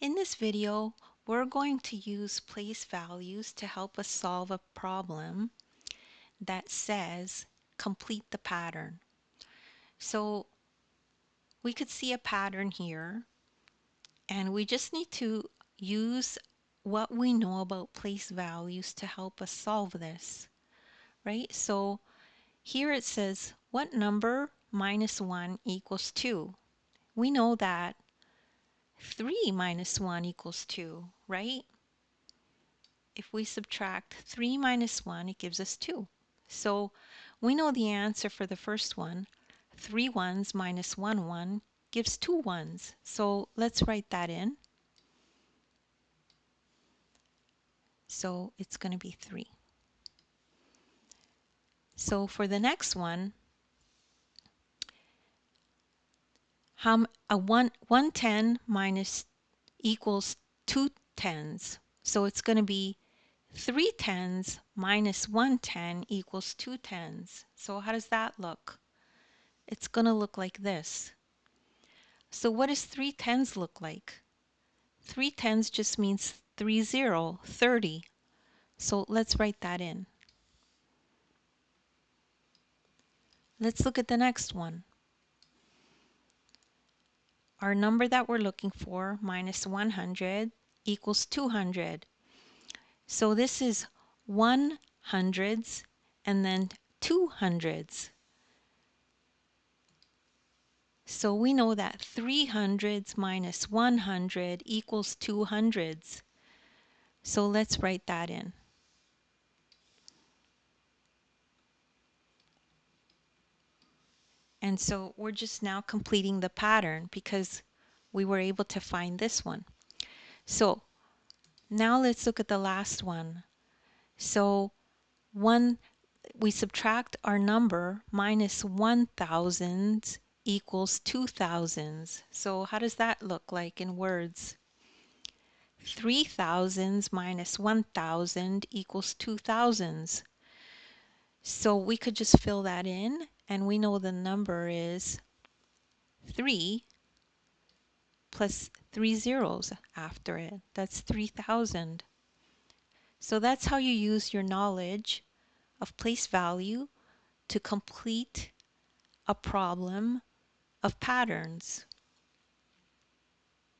In this video, we're going to use place values to help us solve a problem that says complete the pattern. So we could see a pattern here, and we just need to use what we know about place values to help us solve this, right? So here it says, what number minus 1 equals 2? We know that 3 minus 1 equals 2, right? If we subtract 3 minus 1, it gives us 2. So we know the answer for the first one. 3 ones minus 1 1 gives 2 ones. So let's write that in. So it's going to be 3. So for the next one, a 110 minus equals 2 tens. So it's going to be 3 tens minus 1 10 equals 2 tens. So how does that look? It's going to look like this. So what does 3 tens look like? 3 tens just means 30. So let's write that in. Let's look at the next one. Our number that we're looking for, minus 100, equals 200. So this is 1 hundreds and then 2 hundreds. So we know that 3 hundreds minus 100 equals 2 hundreds. So let's write that in. And so we're just now completing the pattern because we were able to find this one. So now let's look at the last one. So we subtract our number, minus 1,000 equals 2,000. So how does that look like in words? 3,000 minus 1,000 equals 2,000. So we could just fill that in, and we know the number is 3 plus 3 zeros after it. That's 3,000. So that's how you use your knowledge of place value to complete a problem of patterns.